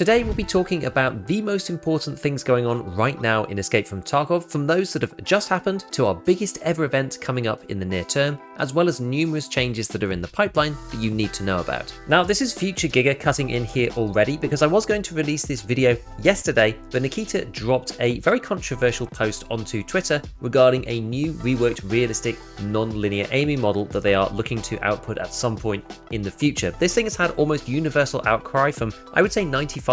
Today we'll be talking about the most important things going on right now in Escape from Tarkov, from those that have just happened to our biggest ever event coming up in the near term, as well as numerous changes that are in the pipeline that you need to know about. Now this is Future Giga cutting in here already because I was going to release this video yesterday, but Nikita dropped a very controversial post onto Twitter regarding a new reworked realistic non-linear aiming model that they are looking to output at some point in the future. This thing has had almost universal outcry from, I would say, 95%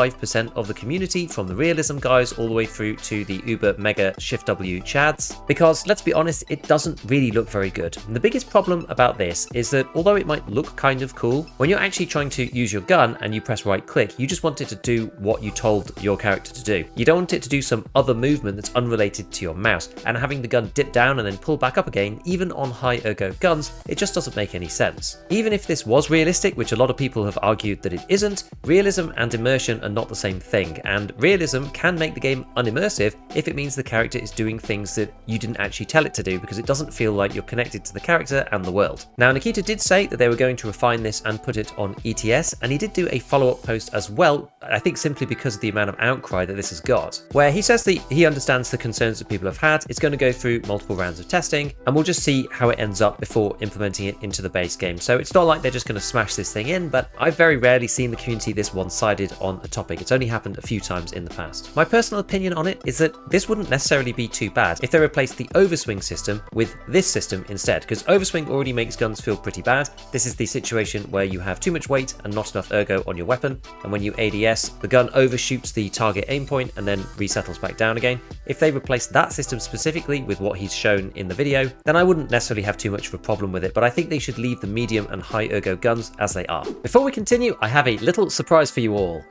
of the community, from the realism guys all the way through to the uber mega shift W chads, because let's be honest, it doesn't really look very good. And the biggest problem about this is that although it might look kind of cool, when you're actually trying to use your gun and you press right click, you just want it to do what you told your character to do. You don't want it to do some other movement that's unrelated to your mouse, and having the gun dip down and then pull back up again, even on high ergo guns, it just doesn't make any sense. Even if this was realistic, which a lot of people have argued that it isn't, realism and immersion are not the same thing, and realism can make the game unimmersive if it means the character is doing things that you didn't actually tell it to do, because it doesn't feel like you're connected to the character and the world. Now Nikita did say that they were going to refine this and put it on ETS, and he did do a follow-up post as well, I think simply because of the amount of outcry that this has got, where he says that he understands the concerns that people have had. It's going to go through multiple rounds of testing, and we'll just see how it ends up before implementing it into the base game. So it's not like they're just going to smash this thing in, but I've very rarely seen the community this one-sided on a topic. It's only happened a few times in the past. My personal opinion on it is that this wouldn't necessarily be too bad if they replaced the overswing system with this system instead, because overswing already makes guns feel pretty bad. This is the situation where you have too much weight and not enough ergo on your weapon, and when you ADS, the gun overshoots the target aim point and then resettles back down again. If they replace that system specifically with what he's shown in the video, then I wouldn't necessarily have too much of a problem with it, but I think they should leave the medium and high ergo guns as they are. Before we continue, I have a little surprise for you all.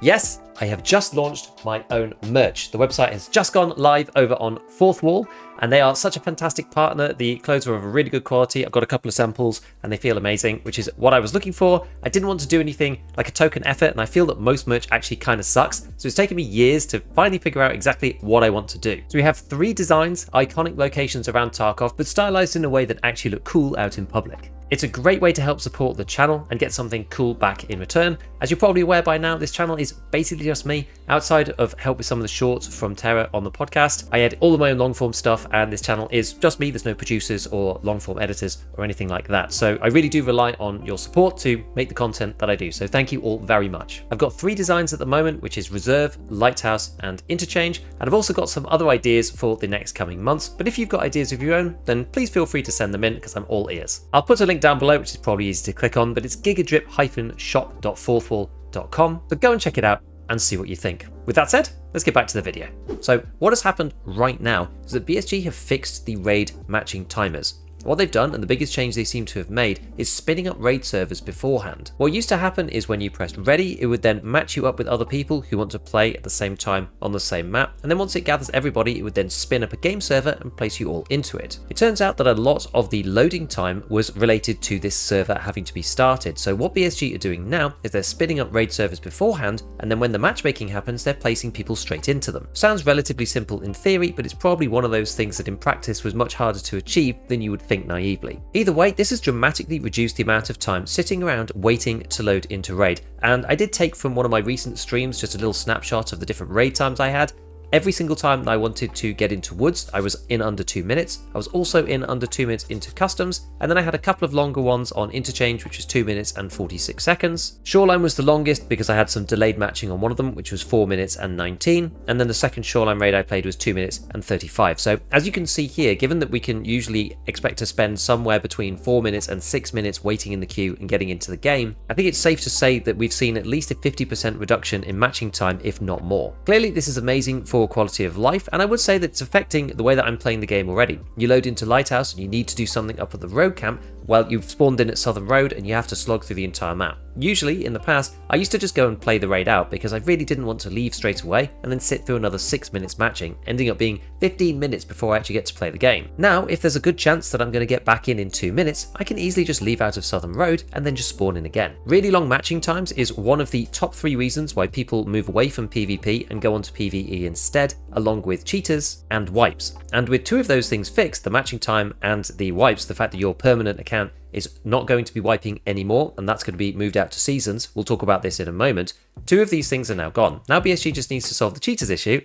Yes, I have just launched my own merch. The website has just gone live over on Fourth Wall, and they are such a fantastic partner. The clothes are of a really good quality. I've got a couple of samples and they feel amazing, which is what I was looking for. I didn't want to do anything like a token effort, and I feel that most merch actually kind of sucks. So it's taken me years to finally figure out exactly what I want to do. So we have 3 designs, iconic locations around Tarkov, but stylized in a way that actually look cool out in public. It's a great way to help support the channel and get something cool back in return. As you're probably aware by now, this channel is basically just me. Outside of help with some of the shorts from Terra on the podcast, I edit all of my own long form stuff, and this channel is just me. There's no producers or long form editors or anything like that. So I really do rely on your support to make the content that I do. So thank you all very much. I've got 3 designs at the moment, which is Reserve, Lighthouse and Interchange. And I've also got some other ideas for the next coming months. But if you've got ideas of your own, then please feel free to send them in, because I'm all ears. I'll put a link down below, which is probably easy to click on, but it's gigadrip-shop.fourthwall.com. So go and check it out and see what you think. With that said, let's get back to the video. So what has happened right now is that BSG have fixed the raid matching timers. What they've done, and the biggest change they seem to have made, is spinning up raid servers beforehand. What used to happen is when you pressed ready, it would then match you up with other people who want to play at the same time on the same map, and then once it gathers everybody, it would then spin up a game server and place you all into it. It turns out that a lot of the loading time was related to this server having to be started, so what BSG are doing now is they're spinning up raid servers beforehand, and then when the matchmaking happens, they're placing people straight into them. Sounds relatively simple in theory, but it's probably one of those things that in practice was much harder to achieve than you would think naively. Either way, this has dramatically reduced the amount of time sitting around waiting to load into raid, and I did take from one of my recent streams just a little snapshot of the different raid times I had. Every single time that I wanted to get into woods, I was in under 2 minutes. I was also in under 2 minutes into customs, and then I had a couple of longer ones on interchange, which was 2 minutes and 46 seconds. Shoreline was the longest because I had some delayed matching on one of them, which was 4 minutes and 19, and then the second Shoreline raid I played was 2 minutes and 35. So as you can see here, given that we can usually expect to spend somewhere between 4 minutes and 6 minutes waiting in the queue and getting into the game, I think it's safe to say that we've seen at least a 50% reduction in matching time, if not more. Clearly this is amazing for quality of life, and I would say that it's affecting the way that I'm playing the game already. You load into Lighthouse and you need to do something up at the road camp. Well, you've spawned in at Southern Road and you have to slog through the entire map. Usually, in the past, I used to just go and play the raid out because I really didn't want to leave straight away and then sit through another 6 minutes matching, ending up being 15 minutes before I actually get to play the game. Now, if there's a good chance that I'm going to get back in 2 minutes, I can easily just leave out of Southern Road and then just spawn in again. Really long matching times is one of the top 3 reasons why people move away from PvP and go onto PvE instead, along with cheaters and wipes. And with 2 of those things fixed, the matching time and the wipes, the fact that your permanent account is not going to be wiping anymore, and that's going to be moved out to seasons. We'll talk about this in a moment. 2 of these things are now gone. Now BSG just needs to solve the cheaters issue.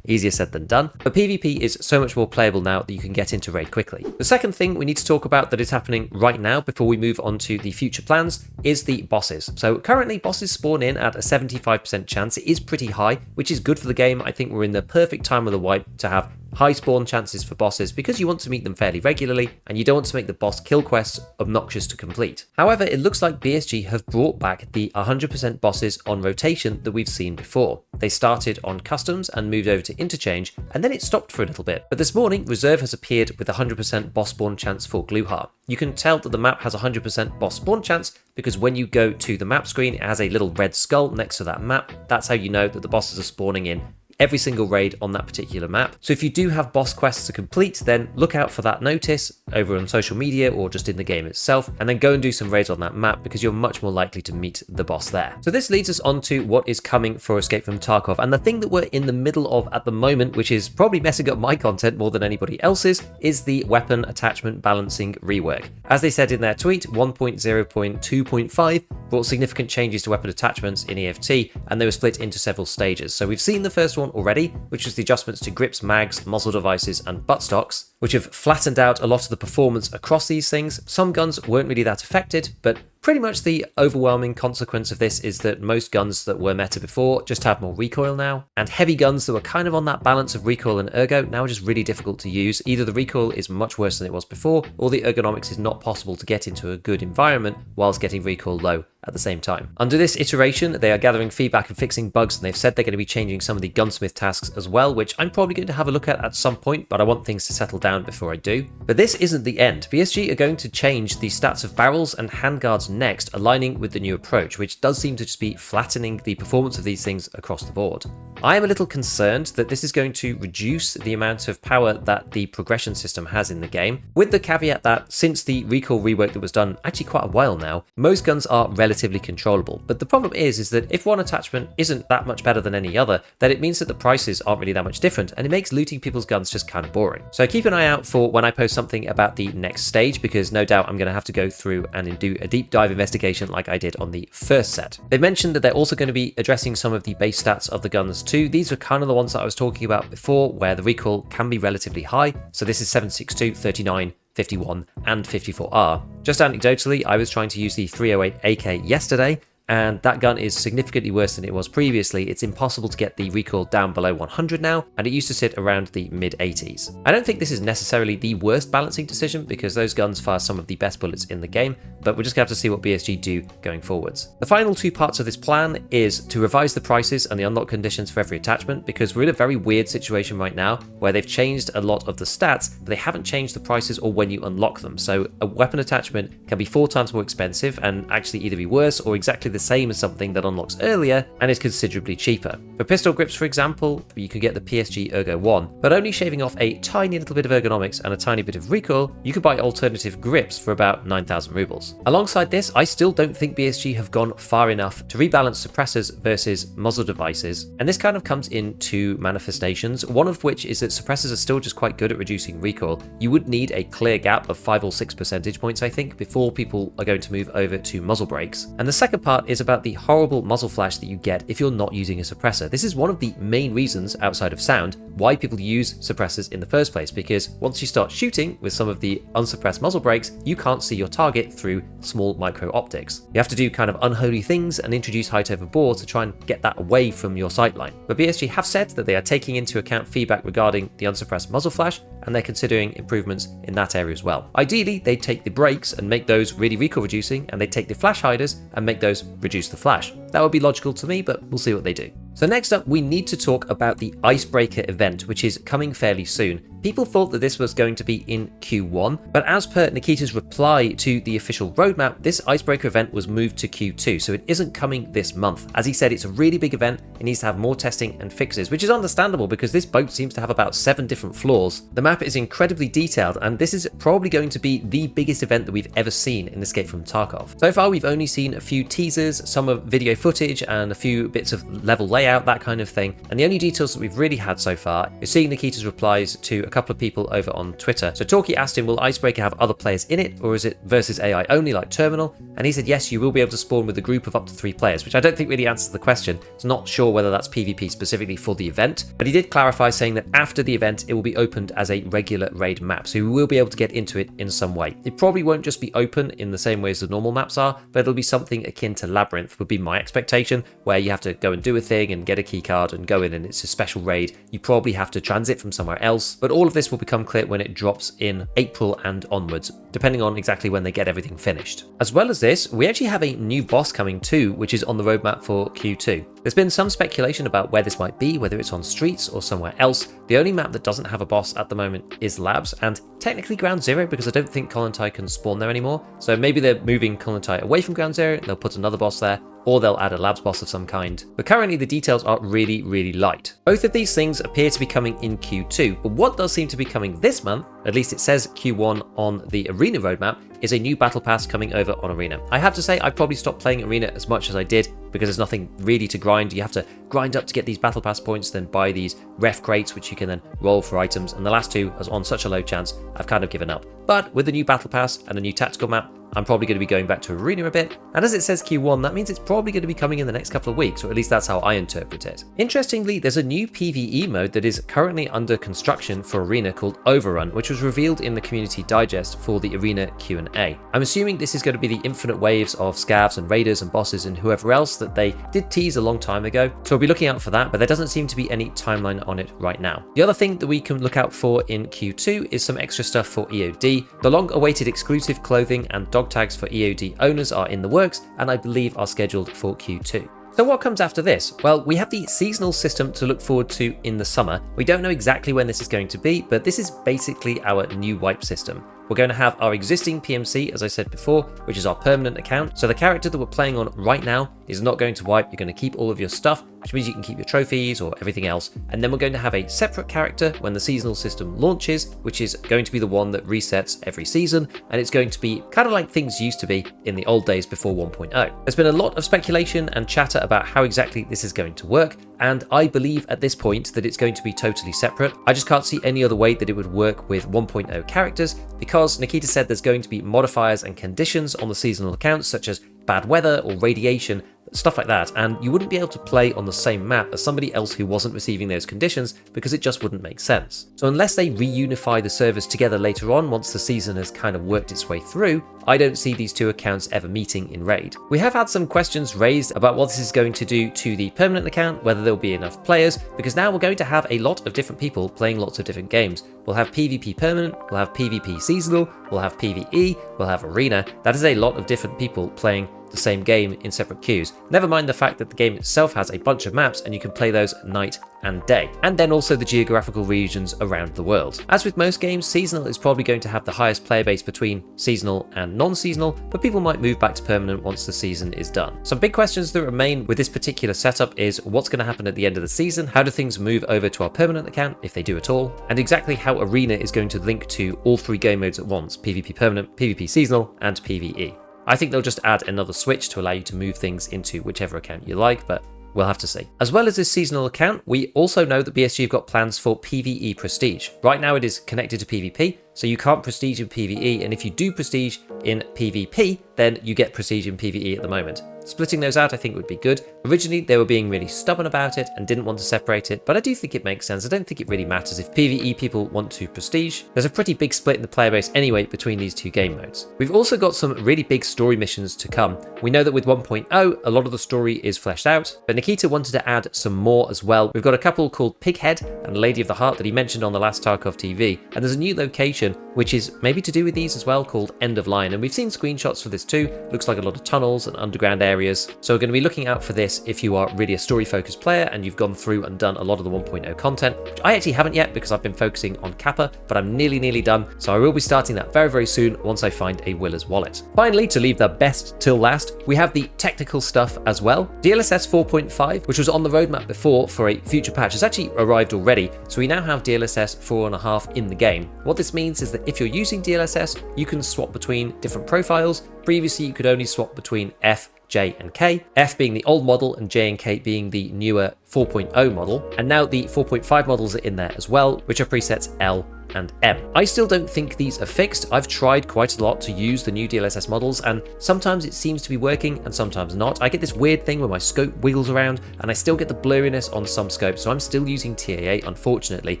Easier said than done. But PvP is so much more playable now that you can get into raid quickly. The second thing we need to talk about that is happening right now before we move on to the future plans is the bosses. So currently bosses spawn in at a 75% chance. It is pretty high, which is good for the game. I think we're in the perfect time of the wipe to have high spawn chances for bosses because you want to meet them fairly regularly and you don't want to make the boss kill quests obnoxious to complete. However, it looks like BSG have brought back the 100% bosses on rotation that we've seen before. They started on customs and moved over to interchange, and then it stopped for a little bit. But this morning, Reserve has appeared with 100% boss spawn chance for Gluhar. You can tell that the map has 100% boss spawn chance because when you go to the map screen, it has a little red skull next to that map. That's how you know that the bosses are spawning in every single raid on that particular map. So if you do have boss quests to complete, then look out for that notice over on social media or just in the game itself, and then go and do some raids on that map because you're much more likely to meet the boss there. So this leads us on to what is coming for Escape from Tarkov, and the thing that we're in the middle of at the moment, which is probably messing up my content more than anybody else's, is the weapon attachment balancing rework. As they said in their tweet, 1.0.2.5 brought significant changes to weapon attachments in EFT, and they were split into several stages. So we've seen the first one already, which was the adjustments to grips, mags, muzzle devices, and buttstocks, which have flattened out a lot of the performance across these things. Some guns weren't really that affected, but pretty much the overwhelming consequence of this is that most guns that were meta before just have more recoil now, and heavy guns that were kind of on that balance of recoil and ergo now are just really difficult to use. Either the recoil is much worse than it was before, or the ergonomics is not possible to get into a good environment whilst getting recoil low at the same time. Under this iteration, they are gathering feedback and fixing bugs, and they've said they're going to be changing some of the gunsmith tasks as well, which I'm probably going to have a look at some point, but I want things to settle down before I do. But this isn't the end. BSG are going to change the stats of barrels and handguards next, aligning with the new approach, which does seem to just be flattening the performance of these things across the board. I am a little concerned that this is going to reduce the amount of power that the progression system has in the game, with the caveat that since the recoil rework that was done actually quite a while now, most guns are relatively controllable. But the problem is that if one attachment isn't that much better than any other, then it means that the prices aren't really that much different, and it makes looting people's guns just kind of boring. So keep an eye out for when I post something about the next stage, because no doubt I'm going to have to go through and do a deep dive investigation like I did on the first set. They mentioned that they're also going to be addressing some of the base stats of the guns too. These are kind of the ones that I was talking about before, where the recoil can be relatively high. So this is 7.62, 39, 51 and 54R. Just anecdotally, I was trying to use the 308 AK yesterday, and that gun is significantly worse than it was previously. It's impossible to get the recoil down below 100 now, and it used to sit around the mid-80s. I don't think this is necessarily the worst balancing decision because those guns fire some of the best bullets in the game, but we're just going to have to see what BSG do going forwards. The final 2 parts of this plan is to revise the prices and the unlock conditions for every attachment, because we're in a very weird situation right now where they've changed a lot of the stats, but they haven't changed the prices or when you unlock them. So a weapon attachment can be 4 times more expensive and actually either be worse or exactly the same as something that unlocks earlier and is considerably cheaper. For pistol grips, for example, you can get the PSG Ergo 1, but only shaving off a tiny little bit of ergonomics and a tiny bit of recoil, you could buy alternative grips for about 9,000 rubles. Alongside this, I still don't think BSG have gone far enough to rebalance suppressors versus muzzle devices, and this kind of comes in 2 manifestations, one of which is that suppressors are still just quite good at reducing recoil. You would need a clear gap of 5 or 6 percentage points, I think, before people are going to move over to muzzle brakes. And the second part is about the horrible muzzle flash that you get if you're not using a suppressor. This is one of the main reasons, outside of sound, why people use suppressors in the first place, because once you start shooting with some of the unsuppressed muzzle brakes, you can't see your target through small micro optics. You have to do kind of unholy things and introduce height over bore to try and get that away from your sightline. But BSG have said that they are taking into account feedback regarding the unsuppressed muzzle flash, and they're considering improvements in that area as well. Ideally, they take the brakes and make those really recoil reducing, and they take the flash hiders and make those reduce the flash. That would be logical to me, but we'll see what they do. So next up, we need to talk about the Icebreaker event, which is coming fairly soon. People thought that this was going to be in Q1, but as per Nikita's reply to the official roadmap, this Icebreaker event was moved to Q2, so it isn't coming this month. As he said, it's a really big event, it needs to have more testing and fixes, which is understandable because this boat seems to have about 7 different floors. The map is incredibly detailed, and this is probably going to be the biggest event that we've ever seen in Escape from Tarkov. So far, we've only seen a few teasers, some of video footage, and a few bits of level layout, layout, that kind of thing. And the only details that we've really had so far is seeing Nikita's replies to a couple of people over on Twitter. So Talkie asked him, will Icebreaker have other players in it, or is it versus AI only like Terminal? And he said, yes, you will be able to spawn with a group of up to 3 players, which I don't think really answers the question. It's not sure whether that's PvP specifically for the event, but he did clarify saying that after the event, it will be opened as a regular raid map. So we will be able to get into it in some way. It probably won't just be open in the same way as the normal maps are, but it'll be something akin to Labyrinth would be my expectation, where you have to go and do a thing and get a key card and go in and it's a special raid. You probably have to transit from somewhere else, but all of this will become clear when it drops in April and onwards, depending on exactly when they get everything finished. As well as this, we actually have a new boss coming too, which is on the roadmap for Q2. There's been some speculation about where this might be, whether it's on streets or somewhere else. The only map that doesn't have a boss at the moment is Labs, and technically Ground Zero, because I don't think Kollontai can spawn there anymore. So maybe they're moving Kollontai away from Ground Zero, they'll put another boss there, or they'll add a Labs boss of some kind. But currently the details are really, really light. Both of these things appear to be coming in Q2, but what does seem to be coming this month, at least it says Q1 on the Arena roadmap, is a new battle pass coming over on Arena. I have to say I probably stopped playing Arena as much as I did because there's nothing really to grind. You have to grind up to get these battle pass points, then buy these ref crates which you can then roll for items, and the last two are on such a low chance I've kind of given up. But with the new battle pass and a new tactical map, I'm probably going to be going back to Arena a bit, and as it says Q1, that means it's probably going to be coming in the next couple of weeks, or at least that's how I interpret it. Interestingly, there's a new PvE mode that is currently under construction for Arena called Overrun, which was revealed in the community digest for the Arena Q&A. I'm assuming this is going to be the infinite waves of scavs and raiders and bosses and whoever else that they did tease a long time ago, so we'll be looking out for that, but there doesn't seem to be any timeline on it right now. The other thing that we can look out for in Q2 is some extra stuff for EOD. The long-awaited exclusive clothing and dog tags for EOD owners are in the works, and I believe are scheduled for Q2. So what comes after this? Well, we have the seasonal system to look forward to in the summer. We don't know exactly when this is going to be, but this is basically our new wipe system. We're going to have our existing PMC, as I said before, which is our permanent account. So the character that we're playing on right now is not going to wipe. You're going to keep all of your stuff, which means you can keep your trophies or everything else. And then we're going to have a separate character when the seasonal system launches, which is going to be the one that resets every season. And it's going to be kind of like things used to be in the old days before 1.0. There's been a lot of speculation and chatter about how exactly this is going to work. And I believe at this point that it's going to be totally separate. I just can't see any other way that it would work with 1.0 characters, because Nikita said there's going to be modifiers and conditions on the seasonal accounts, such as bad weather or radiation, stuff like that, and you wouldn't be able to play on the same map as somebody else who wasn't receiving those conditions because it just wouldn't make sense. So unless they reunify the servers together later on once the season has kind of worked its way through, I don't see these two accounts ever meeting in raid. We have had some questions raised about what this is going to do to the permanent account, whether there'll be enough players, because now we're going to have a lot of different people playing lots of different games. We'll have PvP permanent, we'll have PvP seasonal, we'll have PvE, we'll have arena. That is a lot of different people playing the same game in separate queues. Never mind the fact that the game itself has a bunch of maps and you can play those night and day, and then also the geographical regions around the world. As with most games, seasonal is probably going to have the highest player base between seasonal and non-seasonal, but people might move back to permanent once the season is done. Some big questions that remain with this particular setup is what's going to happen at the end of the season, how do things move over to our permanent account, if they do at all, and exactly how Arena is going to link to all three game modes at once, PvP permanent, PvP seasonal, and PvE. I think they'll just add another switch to allow you to move things into whichever account you like, but we'll have to see. As well as this seasonal account, we also know that BSG have got plans for PvE Prestige. Right now it is connected to PvP, so you can't prestige in PvE, and if you do prestige in PvP, then you get prestige in PvE at the moment. Splitting those out I think would be good. Originally they were being really stubborn about it and didn't want to separate it, but I do think it makes sense. I don't think it really matters if PvE people want to prestige. There's a pretty big split in the player base anyway between these two game modes. We've also got some really big story missions to come. We know that with 1.0 a lot of the story is fleshed out, but Nikita wanted to add some more as well. We've got a couple called Pighead and Lady of the Heart that he mentioned on the last Tarkov TV, and there's a new location which is maybe to do with these as well called End of Line, and we've seen screenshots for this too. Looks like a lot of tunnels and underground areas, so we're going to be looking out for this if you are really a story focused player and you've gone through and done a lot of the 1.0 content, which I actually haven't yet because I've been focusing on Kappa, but I'm nearly done, so I will be starting that very soon once I find a Willer's wallet. Finally, to leave the best till last, we have the technical stuff as well. DLSS 4.5, which was on the roadmap before for a future patch, has actually arrived already, so we now have DLSS 4.5 in the game. What this means means is that if you're using DLSS, you can swap between different profiles. Previously, you could only swap between F, J and K, F being the old model and J and K being the newer 4.0 model. And now the 4.5 models are in there as well, which are presets L and M. I still don't think these are fixed. I've tried quite a lot to use the new DLSS models, and sometimes it seems to be working and sometimes not. I get this weird thing where my scope wiggles around and I still get the blurriness on some scopes, so I'm still using TAA, unfortunately.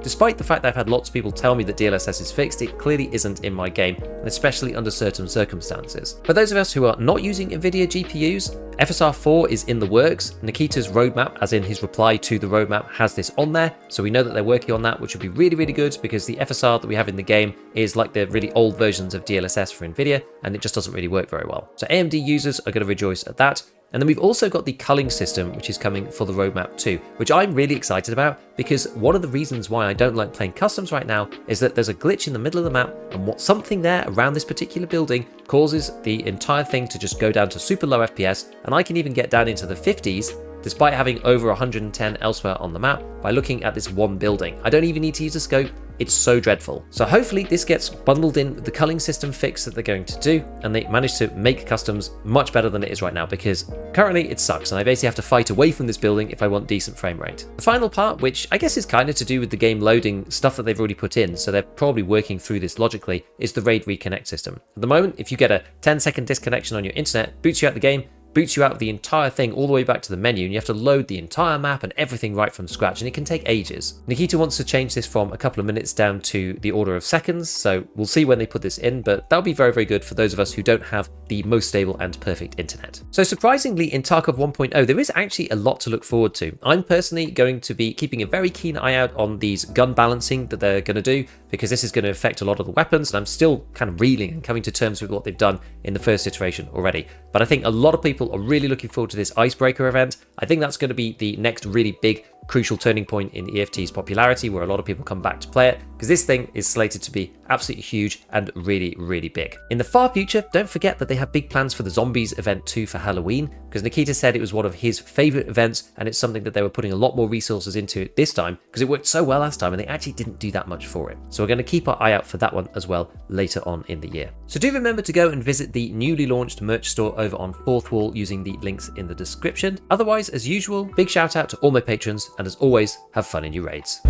Despite the fact that I've had lots of people tell me that DLSS is fixed, it clearly isn't in my game, and especially under certain circumstances. For those of us who are not using NVIDIA GPUs, FSR 4 is in the works. Nikita's roadmap, as in his reply to the roadmap, has this on there, so we know that they're working on that, which would be really, really good, because the FSR that we have in the game is like the really old versions of DLSS for NVIDIA, and it just doesn't really work very well. So AMD users are going to rejoice at that. And then we've also got the culling system, which is coming for the roadmap too, which I'm really excited about, because one of the reasons why I don't like playing customs right now is that there's a glitch in the middle of the map, and something there around this particular building causes the entire thing to just go down to super low FPS, and I can even get down into the 50s despite having over 110 elsewhere on the map by looking at this one building. I don't even need to use a scope. It's so dreadful. So hopefully this gets bundled in with the culling system fix that they're going to do, and they manage to make customs much better than it is right now, because currently it sucks and I basically have to fight away from this building if I want decent frame rate. The final part, which I guess is kind of to do with the game loading stuff that they've already put in, so they're probably working through this logically, is the RAID reconnect system. At the moment, if you get a 10-second disconnection on your internet, boots you out the game, boots you out of the entire thing all the way back to the menu, and you have to load the entire map and everything right from scratch, and it can take ages. Nikita wants to change this from a couple of minutes down to the order of seconds, so we'll see when they put this in, but that'll be very, very good for those of us who don't have the most stable and perfect internet. So surprisingly, in Tarkov 1.0, there is actually a lot to look forward to. I'm personally going to be keeping a very keen eye out on these gun balancing that they're going to do, because this is going to affect a lot of the weapons, and I'm still kind of reeling and coming to terms with what they've done in the first iteration already. But I think a lot of people are really looking forward to this icebreaker event. I think that's going to be the next really big crucial turning point in EFT's popularity, where a lot of people come back to play it, because this thing is slated to be absolutely huge and really, really big. In the far future, don't forget that they have big plans for the Zombies event too for Halloween, because Nikita said it was one of his favorite events, and it's something that they were putting a lot more resources into it this time, because it worked so well last time and they actually didn't do that much for it. So we're going to keep our eye out for that one as well later on in the year. So do remember to go and visit the newly launched merch store over on Fourth Wall using the links in the description. Otherwise, as usual, big shout out to all my patrons, and as always, have fun in your raids.